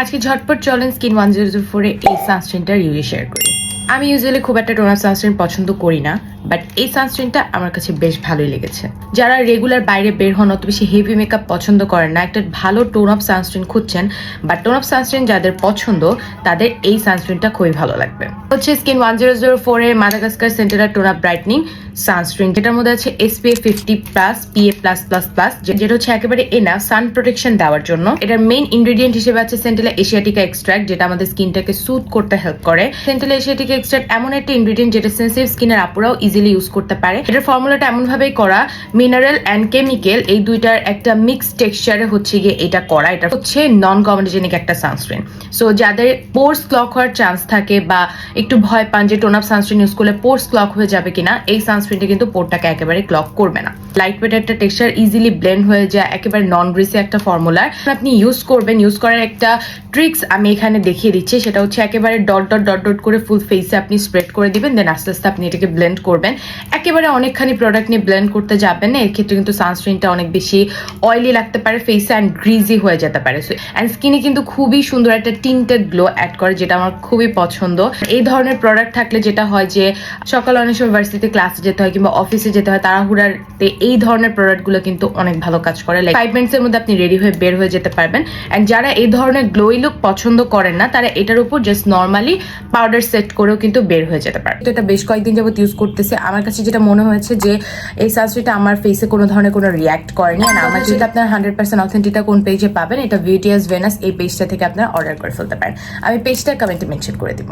আজকে ঝটপট চলেন স্কিন 1004 এ এই সানস্ক্রিনটা রিভিউ শেয়ার করি। আমি ইউজুয়ালি খুব একটা টোনার সানস্ক্রিন পছন্দ করি না, বাট এই সানস্ক্রিনটা আমার কাছে বেশ ভালোই লেগেছে। যারা রেগুলার বাইরে বের হন, অত বেশি হেভি মেকআপ পছন্দ করেন না, একটা ভালো টোন অফ সানস্ক্রিন খুঁজছেন, বা টোন অফ সানস্ক্রিন যাদের পছন্দ তাদের এই সানস্ক্রিনটা খুবই ভালো লাগবে। হচ্ছে স্কিন 1004 এর Madagascar Centella tone up brightening sunscreen, যেটার মধ্যে আছে SPF 50+, PA+++, যেটা হচ্ছে একেবারে এনাফ সান প্রোটেকশন দেওয়ার জন্য। এটার মেইন ইনগ্রেডিয়েন্ট হিসেবে আছে সেন্টেলা এশিয়াটিকা এক্সট্রাক্ট, যেটা আমাদের স্কিনটাকে সুথ করতে হেল্প করে। সেন্টেলা এশিয়াটিকা এক্সট্রাক্ট এমন একটা ইনগ্রেডিয়েন্ট যেটা সেনসিটিভ স্কিনের আপুরাও ইজিলি ইউজ করতে পারে। এটার ফর্মুলাটা এমন ভাবেই করা, মিনারেল অ্যান্ড কেমিক্যাল এই দুইটার একটা মিক্স টেক্সচারে হচ্ছে গিয়ে এটা করা। এটা হচ্ছে নন কমেডোজেনিক একটা সানস্ক্রিন। সো যাদের পোর্স ক্লক হওয়ার চান্স থাকে বা একটু ভয় পান যে টোন আপ সানস্ক্রিন ইউজ করলে পোর্স ক্লক হয়ে যাবে কিনা, এই সানস্ক্রিনটা কিন্তু পোরটাকে একেবারে ক্লক করবে না। লাইট ওয়েট একটা টেক্সচার, ইজিলি ব্লেন্ড হয়ে যায়, একেবারে নন গ্রিসি একটা ফর্মুলার। আপনি ইউজ করবেন, ইউজ করার একটা ট্রিক্স আমি এখানে দেখিয়ে দিচ্ছি। সেটা হচ্ছে একেবারে ডট ডট ডট ডট করে ফুল ফেসে আপনি স্প্রেড করে দিবেন, দেন আস্তে আস্তে আপনি এটাকে ব্লেন্ড করবেন। একেবারে অনেকখানি প্রোডাক্ট নিয়ে ব্লেন্ড করতে যাবেন না, এর ক্ষেত্রে কিন্তু সানস্ক্রিনটা অনেক বেশি অয়েলি লাগতে পারে ফেসে অ্যান্ড গ্রিজি হয়ে যেতে পারে। অ্যান্ড স্কিনে কিন্তু খুবই সুন্দর একটা টিন্টেড গ্লো অ্যাড করে, যেটা আমার খুবই পছন্দ। এই ধরনের প্রোডাক্ট থাকলে যেটা হয় যে সকালে অনেক সময় ভার্সিটিতে ক্লাসে যেতে হয় কিংবা অফিসে যেতে হয়, তাড়াহুড়াতে এই ধরনের প্রোডাক্টগুলো কিন্তু অনেক ভালো কাজ করে। লাইক 5 মিনিটসের মধ্যে আপনি রেডি হয়ে বের হয়ে যেতে পারবেন। অ্যান্ড যারা এই ধরনের গ্লোই লুক পছন্দ করেন না, তারা এটার উপর জাস্ট নর্মালি পাউডার সেট করেও কিন্তু বের হয়ে যেতে পারে। তো এটা বেশ কয়েকদিন যাবত ইউজ করতেছে। আমার কাছে যেটা মনে হয়েছে যে এই সানস্ক্রিনটা আমার ফেসে কোনো ধরনের কোনো রিয়াক্ট করেনি। আর আমার যেটা আপনার 100% অথেন্টিকটা কোন পেজে পাবেন, এটা বিউটিয়াস ভেনাস এই পেজটা থেকে আপনারা অর্ডার করে ফেলতে পারেন। আমি পেজটা কমেন্টে মেনশন করে দিব।